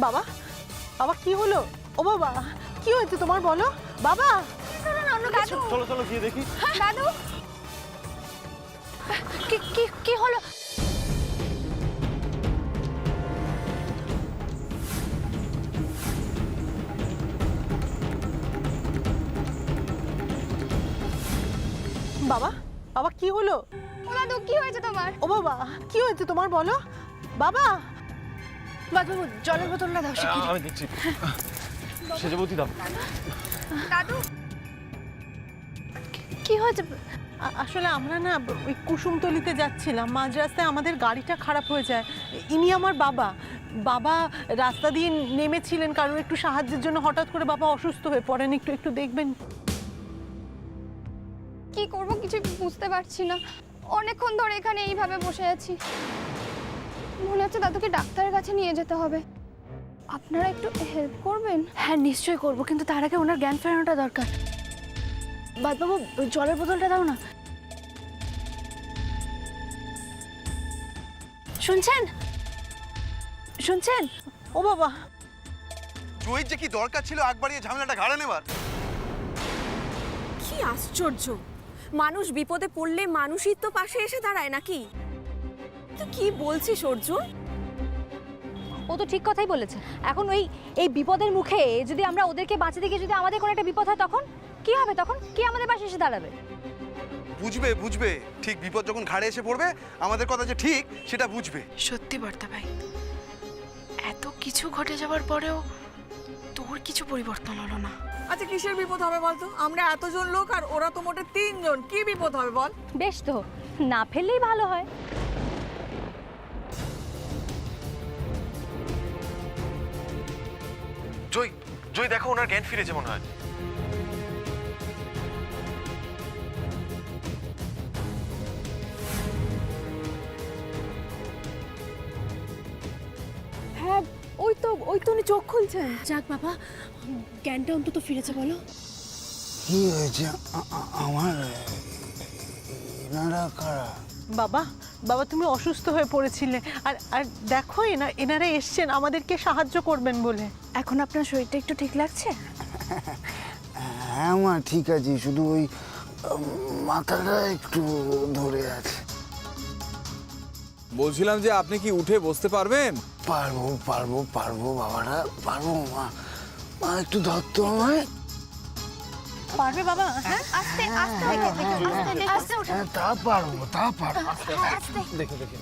বাবা, বাবা কি হলো? ও বাবা, কি হয়েছে তোমার বলো? বাবা, দাদু, চলো চলো গিয়ে দেখি। দাদু, কি হলো? বাবা, বাবা কি হলো? ও দাদু, কি হয়েছে তোমার? ও বাবা, কি হয়েছে তোমার বলো? বাবা, বাবু, জলের বোতলটা দাও শিগগিরই। আমি দিচ্ছি। সেজবতী দাও। দাদু, কি হয়েছে? আসলে আমরা না ওই কুসুমতলিতে যাচ্ছিলাম, মাঝ রাস্তায় আমাদের গাড়িটা খারাপ হয়ে যায়। ইনি আমার বাবা। বাবা রাস্তা দিয়ে নেমেছিলেন কারণ একটু সাহায্যের জন্য, হঠাৎ করে বাবা অসুস্থ হয়ে পড়েন। একটু একটু দেখবেন। কি করব কিছু বুঝতে পারছি না। অনেকক্ষণ ধরে এখানে এইভাবে বসে আছি। মনে হচ্ছে দাদুকে ডাক্তারের কাছে নিয়ে যেতে হবে। আপনারা একটু হেল্প করবেন? হ্যাঁ নিশ্চয়ই করব, কিন্তু তার আগে ওনার জ্ঞান ফেরানোটা দরকার। বাবু, জলের বোতলটা দাও না। শুনছেন? শুনছেন? ও বাবা, জয়ীর যে কি দরকার ছিল আগ বাড়িয়ে ঝামেলাটা ঘাড়ে নেবার? কি আশ্চর্য! মানুষ বিপদে পড়লে মানুষই তো পাশে এসে দাঁড়ায় নাকি? তুই কি বলছিস অর্জুন? ও তো ঠিক কথাই বলেছে। এখন এই বিপদের মুখে যদি আমরা ওদেরকে বাঁচাতে গিয়ে যদি আমাদের কোনো একটা বিপদ হয়, তখন কি হবে? তখন কি আমাদের পাশে এসে দাঁড়াবে? বুঝবে বুঝবে, ঠিক বিপদ যখন ঘাড়ে এসে পড়বে আমাদের কথা যে ঠিক সেটা বুঝবে। সত্যি বর্তা ভাই, এত কিছু ঘটে যাওয়ার পরেও তোর কিছু পরিবর্তন হলো না। আচ্ছা কিসের বিপদ হবে বলতো? আমরা এতজন লোক আর ওরা তো মোটে 3 জন, কি বিপদ হবে বল? বেশ তো, না ফেললেই ভালো হয়। জয়, জয় দেখো ওনার জ্ঞান ফিরেছে মনে হয়। হ্যাঁ, ওই তো উনি চোখ খুলছেন। যাক বাবা, জ্ঞানটা অন্তত ফিরেছে বলো। কি হয়েছে আমার? এনারা কারা? বাবা, বাবা তুমি অসুস্থ হয়ে পড়েছিলে। আর আর দেখো এনারা এসছেন আমাদেরকে সাহায্য করবেন বলে। এখন আপনার শরীরটা একটু ঠিক লাগছে? হ্যাঁ মা, ঠিক আছে, শুধু ওই মাথাটা একটু ধরে আছে। বলছিলাম যে আপনি কি উঠে বসতে পারবেন? পারবো পারবো পারবো বাবারা, পারবো মা। মা একটু ধরতো আমায়। পারবে বাবা? হ্যাঁ, আস্তে আস্তে আস্তে উঠে। হ্যাঁ তা পারবো, তা পারবো। দেখো দেখো।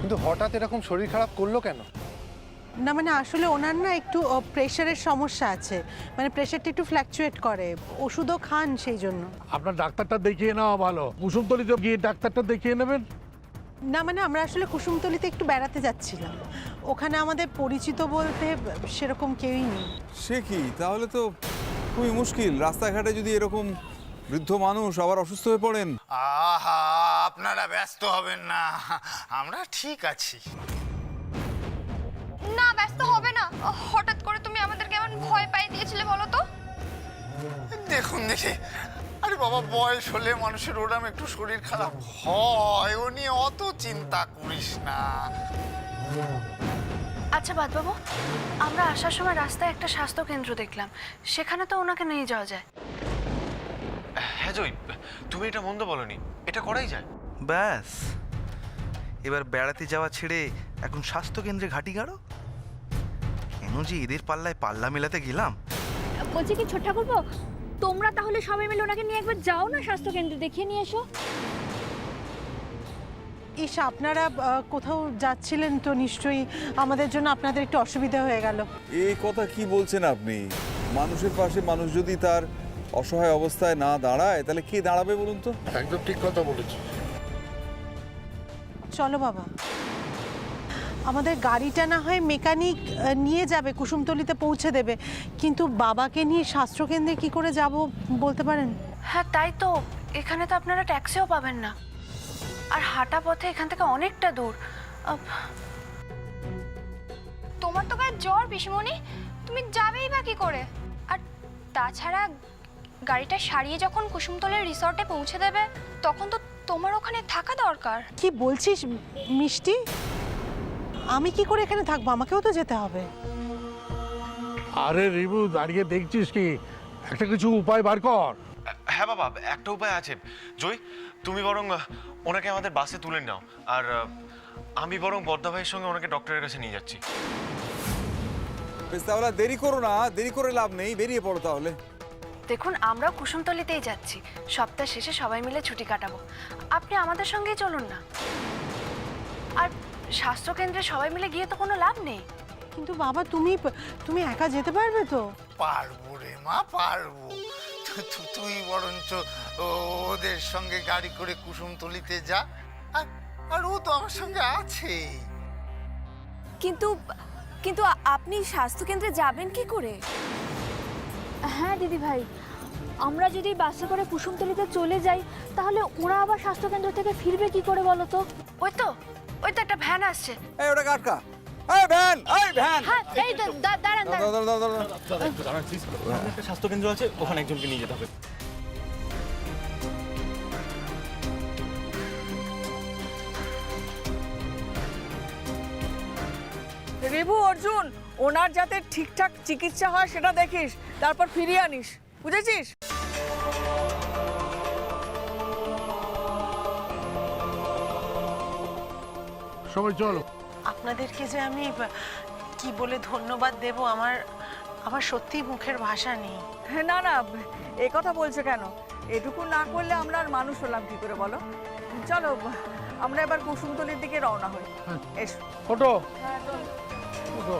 কিন্তু হঠাৎ এরকম শরীর খারাপ করলো কেন? না মানে আসলে ওনার না একটু প্রেশারের সমস্যা আছে। মানে প্রেশারটা একটু ফ্ল্যাকচুয়েট করে, ওষুধও খান সেই জন্য। আপনার ডাক্তারটা দেখিয়ে নেওয়া ভালো। কুসুমতলিতে গিয়ে ডাক্তারটা দেখিয়ে নেবেন। না মানে আমরা আসলে কুসুমতলিতে একটু বেড়াতে যাচ্ছিলাম, ওখানে আমাদের পরিচিত বলতে সেরকম কেউই নেই। সে কি, তাহলে তো খুবই মুশকিল। রাস্তাঘাটে যদি এরকম বৃদ্ধ মানুষ আবার অসুস্থ হয়ে পড়েন। আহা, আপনারা ব্যস্ত হবেন না, আমরা ঠিক আছি। না ব্যস্ত হবে না। হঠাৎ করে তুমি আমাদের কেমন ভয় পাই দিয়েছিলে বলো তো? দেখুন দেখে, আরে বাবা, বয়স হলে মানুষের ওরম একটু শরীর খারাপ হয়, ও নিয়ে অত চিন্তা করিস না। আচ্ছা বাবু, আমরা আসার সময় রাস্তায় একটা স্বাস্থ্য কেন্দ্র দেখলাম, সেখানে তো ওনাকে নিয়ে যাওয়া যায়। হ্যাঁ জয়, তুমি এটা মন্দ বলনি, এটা করাই যায়। ব্যাস, এবার বেড়াতে যাওয়া ছেড়ে এখন স্বাস্থ্যকেন্দ্রে ঘাঁটি গাড়ো? কেন যে এদের পাল্লায় পাল্লা মেলাতে গেলাম? বলছি কি ছোট ঠাকুরপো, তোমরা তাহলে সবাই মিলে ওনাকে নিয়ে একবার যাও না স্বাস্থ্য কেন্দ্রে, দেখিয়ে নিয়ে এসো। ইস, আপনারা কোথাও যাচ্ছিলেন তো নিশ্চয়ই, আমাদের জন্য আপনাদের একটু অসুবিধা হয়ে গেল। এই কথা কি বলছেন আপনি? মানুষের পাশে মানুষ যদি তার অসহায় অবস্থায় না দাঁড়ায়, তাহলে কে দাঁড়াবে বলুন তো? একদম ঠিক কথা বলেছি। চলো বাবা, আমাদের গাড়িটা না হয় মেকানিক নিয়ে যাবে, কুসুমতলিতে পৌঁছে দেবে, কিন্তু বাবাকে নিয়ে স্বাস্থ্যকেন্দ্রে কি করে যাব বলতে পারেন? হ্যাঁ তাই তো, এখানে তো আপনারা ট্যাক্সিও পাবেন না। আর হাঁটা পথে এখান থেকে অনেকটা দূর। তোমার তো গায়ে জ্বর পিসিমণি, তুমি যাবেই বা কি করে? আর তাছাড়া গাড়িটা সারিয়ে যখন কুসুমতলের রিসর্টে পৌঁছে দেবে তখন তো তোমার ওখানে থাকা দরকার। কি বলছিস মিষ্টি? আমি কি করে এখানে থাকবো? আমাকেও তো যেতে হবে। আরে রিবু, দাঁড়িয়ে দেখছিস কি? একটা কিছু উপায় বার কর। হ্যাঁ বাবা, একটা উপায় আছে। জয়, তুমি বরং ওনাকে আমাদের বাসে তুলে নাও, আর আমি বরং বর্দা ভাইয়ের সঙ্গে ওনাকে ডক্টরের কাছে নিয়ে যাচ্ছি। বেশ, তাহলে দেরি করো না, দেরি করে লাভ নেই, বেরিয়ে পড়ো তাহলে। দেখুন, আমরাও কুসুমতলিতেই যাচ্ছি, সপ্তাহ শেষে সবাই মিলে ছুটি কাটাবো। আপনি আমাদের সঙ্গেই চলুন না। আর স্বাস্থ্যকেন্দ্রে সবাই মিলে গিয়ে তো কোনো লাভ নেই। কিন্তু বাবা, তুমি একা যেতে পারবে তো? পারবো রে মা, পারবো। তুই বরঞ্চ ওদের সঙ্গে গাড়ি করে কুসুমতলিতে যা, আর ও তো আমার সঙ্গে আছে। কিন্তু কিন্তু আপনি স্বাস্থ্যকেন্দ্রে যাবেন কি করে? হ্যাঁ দিদি ভাই, আমরা যদি বাসে করে কুসুমতলিতে চলে যাই তাহলে ওরা আবার স্বাস্থ্যকেন্দ্র থেকে ফিরবে কি করে বলো তো? ওই তো একটা ভ্যান আসছে। এই ওটা কাটকা, এই ভ্যান, এই ভ্যান। হ্যাঁ, এই তো দাঁড়ান দাঁড়াও, দাঁড়াও, দাঁড়াও, দাঁড়াও। একটা স্বাস্থ্যকেন্দ্র আছে, ওখানে একজনকে নিয়ে যেতে হবে। রিভু, অর্জুন, ওনার যাতে ঠিকঠাক চিকিৎসা হয় সেটা দেখিস, তারপর ফিরিয়ে আনিস, বুঝেছিস? সবাই চলো। আপনাদেরকে যে আমি কি বলে ধন্যবাদ দেব, আমার সত্যি মুখের ভাষা নেই। হ্যাঁ, না না, এ কথা বলছো কেন? এটুকু না করলে আমরা আর মানুষ হলাম কি করে বলো? চলো, আমরা এবার কুসুমতলির দিকে রওনা হই। এসো। ওটো ওটো।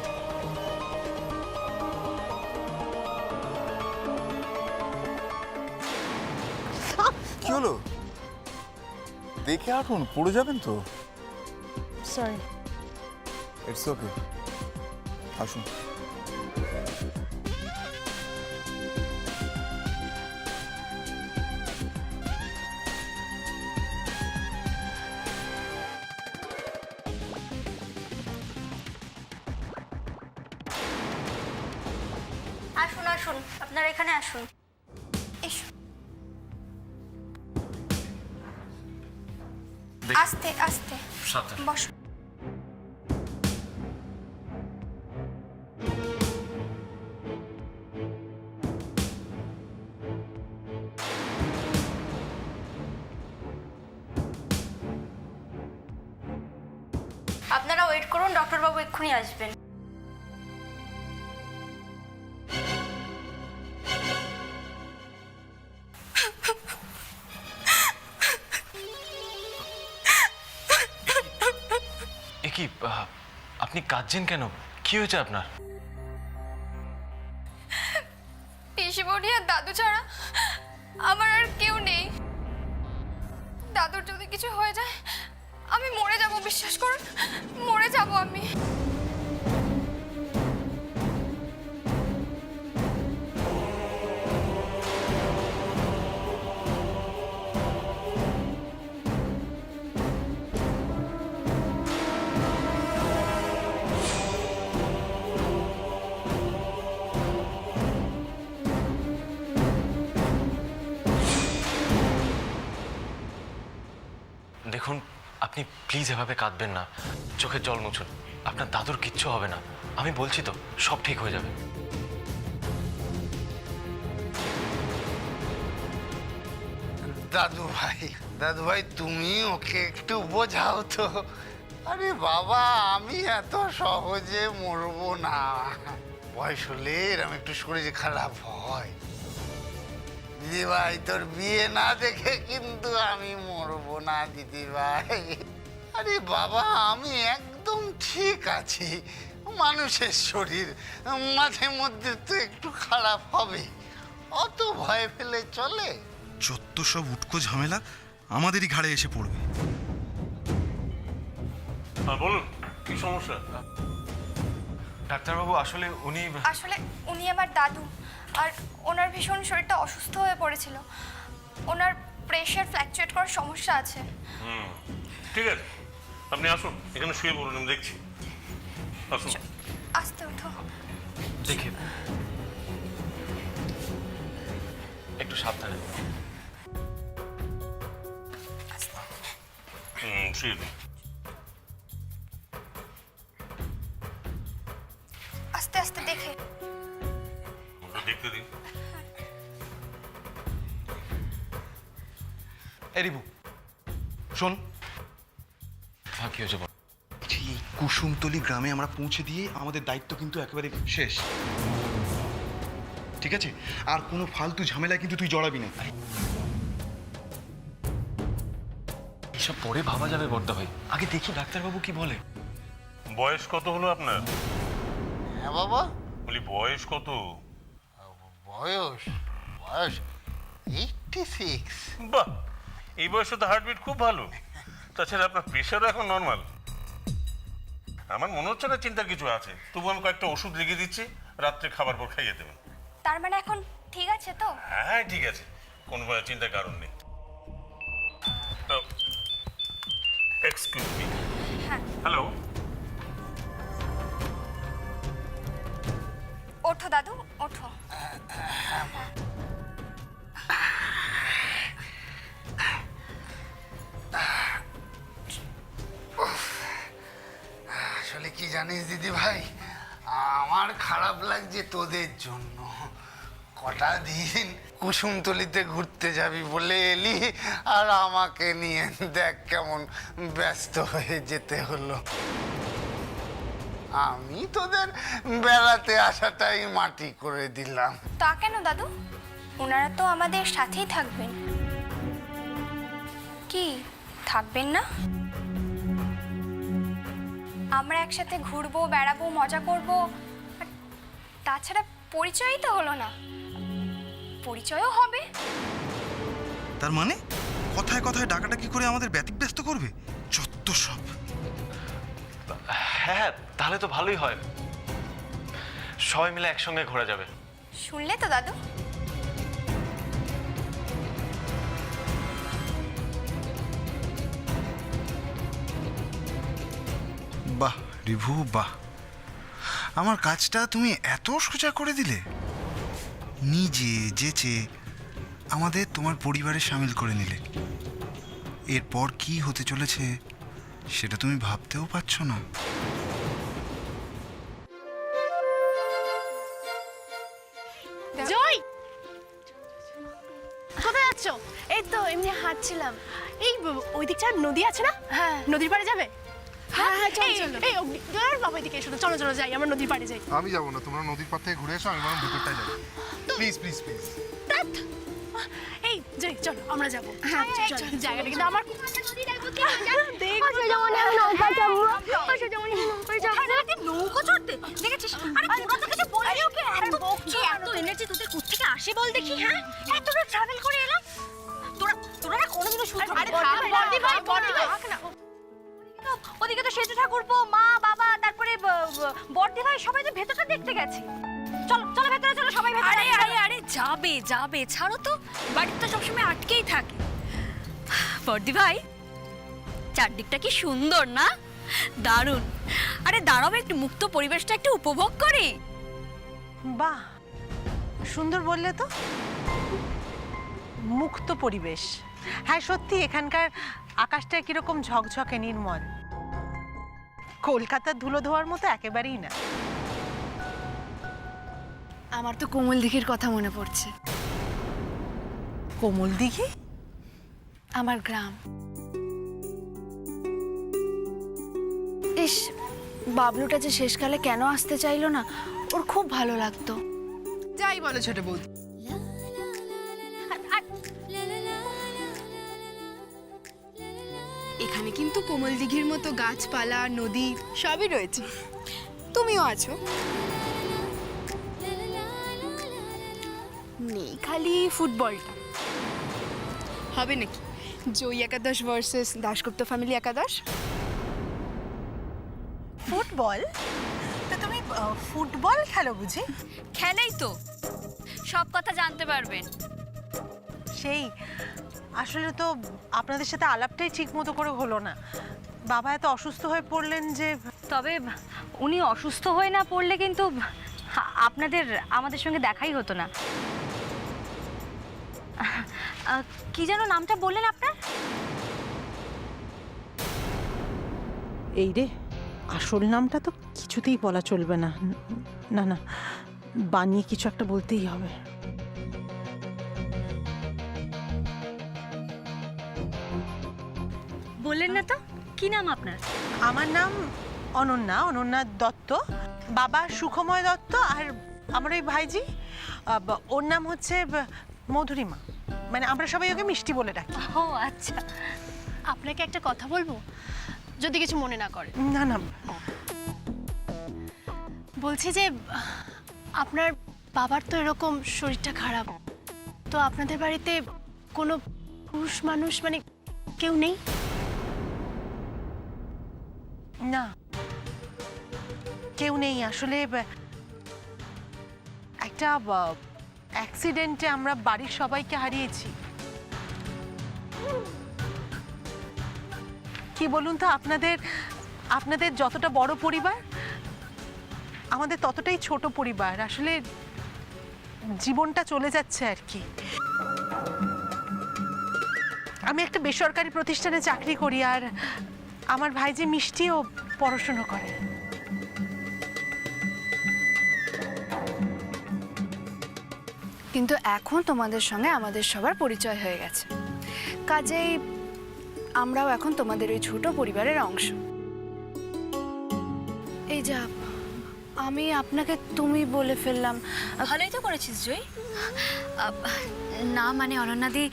কি হলো? দেখে হাঁটুন, পড়ে যাবেন তো। সরি। ইটস ওকে, আসুন। আসুন আসুন, আপনারা এখানে আসুন। এসো, দেখি। আস্তে আস্তে সাবধানে। বসো। আপনারা ওয়েট করুন, ডক্টরবাবু এক্ষুনি আসবেন। এ কি, আপনি কাঁদছেন কেন? কি হয়েছে আপনার? পিসিমণি আর দাদু ছাড়া আমার আর কেউ নেই। দাদুর যদি কিছু হয়ে যায় আমি মরে যাব, বিশ্বাস করুন, মরে যাব আমি। দেখুন, আপনি প্লিজ এভাবে কাঁদবেন না, চোখের জল মুছুন। আপনার দাদুর কিচ্ছু হবে না, আমি বলছি তো, সব ঠিক হয়ে যাবে। দাদু ভাই, তুমি ওকে একটু বোঝাও তো। আরে বাবা, আমি এত সহজে মরবো না। বয়স হলে এরম একটু শরীর খারাপ হয়। দিদি ভাই, তোর বিয়ে না দেখে কিন্তু আমি মরবো না দিদি ভাই। আরে বাবা, আমি একদম ঠিক আছি। মানুষের শরীর মাঝে মধ্যে তো একটু খারাপ হবে, অত ভয় পেলে চলে? যত সব উটকো ঝামেলা আমাদেরই ঘাড়ে এসে পড়বে। বলুন, কি সমস্যা? ডাক্তারবাবু, আসলে উনি আমার দাদু, আর ওনার ভীষণ শরীরটা অসুস্থ হয়ে পড়েছিল। ওনার প্রেশার ফ্ল্যাকচুয়েট করার সমস্যা আছে। ঠিক আছে, আপনি আসুন, এখানে শুয়ে পড়ুন, আমি দেখছি। আসুন। আস্তে ওঠো। দেখে একটু সাবধানে। শুয়ে দিন। আস্তে আস্তে দেখে। ওটা দেখতে দিন। এই রিভু, শোন, হ্যাঁ, কি হয়েছে বল? এই কুসুমতলি গ্রামে আমরা পৌঁছে দিয়ে আমাদের দায়িত্ব কিন্তু একেবারে শেষ, ঠিক আছে? আর কোনো ফালতু ঝামেলা কিন্তু তুই জড়াবি না। এসব পরে ভাবা যাবে বর্দা ভাই, আগে দেখি ডাক্তারবাবু কি বলে। বয়স কত হলো আপনার? হ্যাঁ বাবা, বলি বয়স কত? বয়স বয়স 86। বাহ, এই বয়সে তো হার্টবিট খুব ভালো। তাছাড়া আপনার প্রেশারও এখন নর্মাল। আমার মনে হচ্ছে না চিন্তার কিছু আছে, তবু আমি কয়েকটা ওষুধ লিখে দিচ্ছি, রাত্রে খাবার পর খাইয়ে দেবেন। তার মানে এখন ঠিক আছে তো? হ্যাঁ ঠিক আছে, কোনো চিন্তার কারণ নেই। Excuse me. হ্যালো। ওঠো দাদু, ওঠো। আসলে কি জানিস দিদি ভাই, আমার খারাপ লাগছে তোদের জন্য। কটা দিন কুসুমতলিতে ঘুরতে যাবি বলে এলি, আর আমাকে নিয়ে দেখ কেমন ব্যস্ত হয়ে যেতে হলো। আমি তোদের বেড়াতে আসাটাই মাটি করে দিলাম। তা কেন দাদু? ওনারা তো আমাদের সাথেই থাকবেন। কি থাকবেন না? আমরা একসাথে ঘুরবো, বেড়াবো, মজা করব। আর তাছাড়া পরিচয়ই তো হলো না, পরিচয়ও হবে। তার মানে কথায় কথায় ডাকাডাকি করে আমাদের ব্যতিব্যস্ত করবে? যত সব। হ্যাঁ, তাহলে তো ভালোই হয়, সবাই মিলে একসঙ্গে ঘোরা যাবে। শুনলে তো দাদু? বাহ রিভু, বাহ, আমার কাজটা তুমি এত সোজা করে দিলে। নিজে যেচে আমাদের তোমার পরিবারে সামিল করে নিলে। এরপর কি হতে চলেছে সেটা তুমি ভাবতেও পারছো না। জয়, কোথায় যাচ্ছ? এই তো এমনি হাঁটছিলাম। এই ওই দিকটা নদী আছে না? হ্যাঁ, নদীর পাড়ে যাবে? হ্যাঁ হ্যাঁ, চলো চলো। এই বাবা, এদিকে এসো, চলো চলো যাই, আমরা নদীর পাড়ে যাই। আমি যাবো না, তোমরা নদীর পাড় থেকে ঘুরে এসো, আমি বরং ভিতরটায় যাই। Please please please. এই জয়, চলো আমরা যাবো। হ্যাঁ চলো, জায়গাটা কিন্তু আমার নৌকো চড়তে দেখেছিস? আরে তোরা তো কিছু বললি ওকে, এত বকছি, এত এনার্জি তোদের কোত্থেকে আসে বল দেখি। হ্যাঁ, এতটা ট্রাভেল করে এলাম, তোরা না কোনোদিনও শুনছো? আরে বড়দি ভাই, না। ওদিকে তো সেজু ঠাকুরপো, মা, বাবা, তারপরে বড়দি ভাই সবাই তো ভেতরটা দেখতে গেছে। চলো চলো ভেতরে চলো, সবাই ভেতরে। আরে আরে আরে, যাবে যাবে, ছাড়ো তো, বাড়িতে তো সবসময় আটকেই থাকে। বড়দি ভাই, চারদিকটা কি সুন্দর না? দারুণ। আরে দাঁড়াও, একটু মুক্ত পরিবেশটা একটু উপভোগ করি। বাহ, সুন্দর বললে তো। মুক্ত পরিবেশ, হ্যাঁ সত্যি এখানকার আকাশটা কিরকম ঝকঝকে নির্মল, কলকাতার ধুলো ধোয়ার মতো একেবারেই না। আমার তো কোমল দিঘির কথা মনে পড়ছে। কোমল দিঘি? আমার গ্রাম। ইস, বাবলুটা যে শেষকালে কেন আসতে চাইলো না, ওর খুব ভালো লাগতো। যাই বলো ছোট বৌদি, এখানে কিন্তু কোমল দিঘির মতো গাছপালা, নদী সবই রয়েছে। তুমিও আছো, নেই খালি ফুটবলটা। হবে নাকি জয়ী একাদশ ভার্সেস দাশগুপ্ত ফ্যামিলি একাদশ? ফুটবল? তো তুমি ফুটবল খেলো বুঝি? খেলেই তো সব কথা জানতে পারবেন। সেই আসলে তো আপনাদের সাথে আলাপটাই ঠিক মতো করে হলো না। বাবা এত অসুস্থ হয়ে পড়লেন যে। তবে উনি অসুস্থ হয়ে না পড়লে কিন্তু আপনাদের আমাদের সঙ্গে দেখাই হতো না। কি যেন নামটা বললেন আপনার? এই রে, আসল নামটা তো কিছুতেই বলা চলবে না। না না, বানিয়ে কিছু একটা বলতেই হবে। বললেন না তো, কি নাম আপনার? আমার নাম অনন্যা দত্ত। বাবা সুখময় দত্ত, আর আমার ওই ভাইজি ওর নাম হচ্ছে মধুরিমা। মানে আমরা সবাই ওকে মিষ্টি বলে ডাকি। ও আচ্ছা, আপনাকে একটা কথা বলবো, যদি কিছু মনে না করে। না না, বলছি যে আপনার বাবার তো এরকম শরীরটা খারাপ, তো আপনাদের বাড়িতে কোনো পুরুষ মানুষ মানে কেউ নেই? না, কেউ নেই। আসলে একটা অ্যাক্সিডেন্টে আমরা বাড়ির সবাইকে হারিয়েছি। কি বলুন তো, আপনাদের যতটা বড় পরিবার, আমাদের ততটাই ছোট পরিবার। আসলে জীবনটা চলে যাচ্ছে আর কি। আমি একটা বেসরকারি প্রতিষ্ঠানে চাকরি করি, আর আমার ভাই যে মিষ্টিও পড়াশোনা করে। কিন্তু এখন তোমাদের সঙ্গে আমাদের সবার পরিচয় হয়ে গেছে, কাজেই আমরাও এখন তোমাদের ওই ছোট পরিবারের অংশ। এই যা, আমি আপনাকে তুমি বলে ফেললাম। ভালোই তো করেছিস জয়। না মানে অনন্যাদি,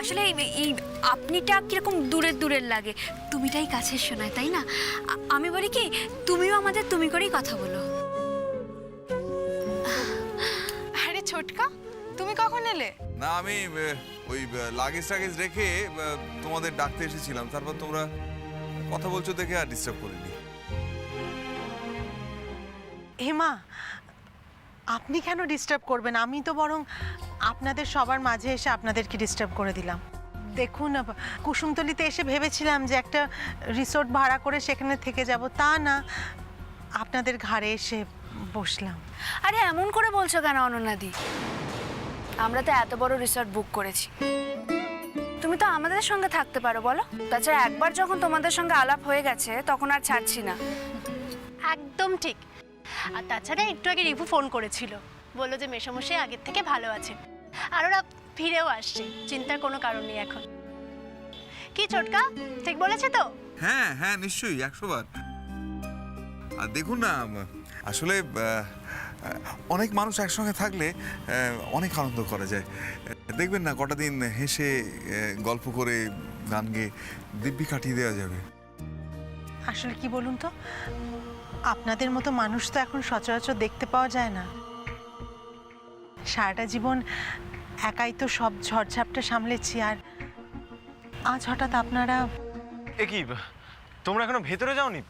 আসলে এই আপনিটা কিরকম দূরের দূরের লাগে, তুমিটাই কাছের শোনায়, তাই না? আমি বলি কি, তুমিও আমাদের তুমি করেই কথা বলো। আরে ছোটকা, তুমি কখন এলে? না, আমি ওই লাগেজ টাগেজ রেখে তোমাদের ডাকতে এসেছিলাম, তারপর তোমরা কথা বলছো দেখে আর ডিস্টার্ব করিনি। হেমা, আপনি কেন ডিস্টার্ব করবেন? আমি তো বরং আপনাদের সবার মাঝে এসে আপনাদেরকে ডিস্টার্ব করে দিলাম। দেখুন, কুসুমতলিতে এসে ভেবেছিলাম যে একটা রিসোর্ট ভাড়া করে সেখানে থেকে যাব, তা না, আপনাদের ঘাড়ে এসে বসলাম। আরে এমন করে বলছো কেন অনন্যাদি? আমরা তো এত বড় রিসর্ট বুক করেছি, তুমি তো আমাদের সঙ্গে থাকতে পারো বলো। তাছাড়া একবার যখন তোমাদের সঙ্গে আলাপ হয়ে গেছে তখন আর ছাড়ছি না। একদম ঠিক। আর তাছাড়া একটু আগে রিভু ফোন করেছিল, বললো যে মেশামশাই আগের থেকে ভালো আছে, আর ওরা ফিরেও আসছে, চিন্তার কোনো কারণ নেই এখন। কি ছোটকা, ঠিক বলেছে তো? হ্যাঁ হ্যাঁ, নিশ্চয়ই, 100 বার। আর দেখুন না, আসলে অনেক মানুষ একসঙ্গে থাকলে অনেক আনন্দ করা যায়। দেখবেন না, কটা দিন হেসে গল্প করে গান গেয়ে দিব্যি কাটিয়ে দেওয়া যাবে। আসলে কি বলুন তো, আপনাদের মতো মানুষ তো এখন সচরাচর দেখতে পাওয়া যায় না। সারাটা জীবন একাই তো সব ঝড়ঝাপটা সামলেছি, আর আজ হঠাৎ আপনারা। এ কি, তোমরা এখনো ভেতরে যাওনি?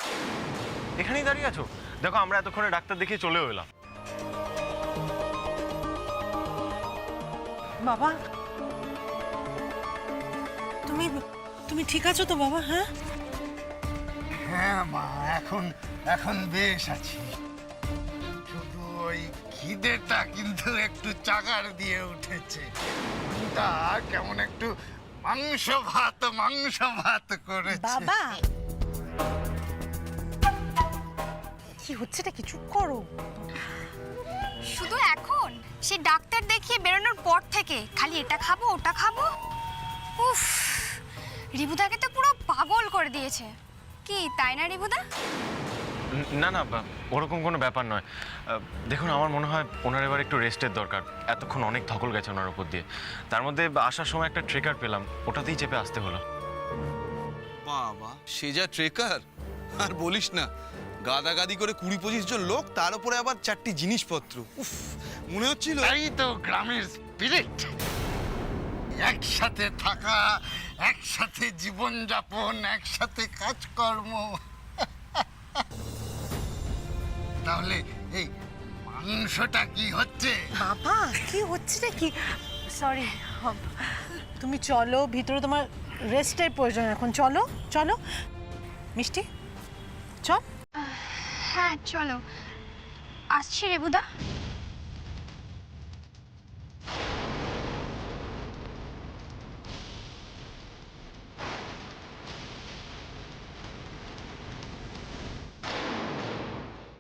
এখানেই দাঁড়িয়ে আছো? দেখো, আমরা এতক্ষণে ডাক্তার দেখিয়ে চলেও এলাম। বাবা, তুমি ঠিক আছো তো বাবা? হ্যাঁ হ্যাঁ মা, এখন বেশ আছি। শুধু ওই খিদেটা কিন্তু একটু চাগার দিয়ে উঠেছে। মনটা কেমন একটু মাংস ভাত করেছে। বাবা, কি হচ্ছেটা? কি চুপ করো। শুধু এখন? সে ডাক্তার দেখিয়ে বেরোনোর পর থেকে খালি এটা খাবো ওটা খাবো। উফ, রিভুদাকে তো পুরো পাগল করে দিয়েছে। কি তাই না রিভুদা? না না, ওরকম কোনো ব্যাপার নয়। দেখুন, আমার মনে হয় ওনার এবার একটু রেস্টের দরকার। এতক্ষণ অনেক ধকল গেছে ওনার উপর দিয়ে। তার মধ্যে আসার সময় একটা ট্রেকার পেলাম, ওটাতেই চেপে আসতে হলো। বাবা, সে যা ট্রেকার! আর বলিস না, গাদাগাদি করে 20-25 জন লোক, তার উপরে আবার 4টি জিনিসপত্র। উফ, মনে হচ্ছিল এই তো গ্রামের স্পিরিট। একসাথে থাকা, একসাথে জীবনযাপন, একসাথে কাজকর্ম। তাহলে এই মাংসটা কি হচ্ছে? বাবা, কি হচ্ছেটা কি? সরি। তুমি চলো ভিতরে, তোমার রেস্টের প্রয়োজন এখন। চলো চলো মিষ্টি, চল। হ্যাঁ চলো, আসছি রেবুদা।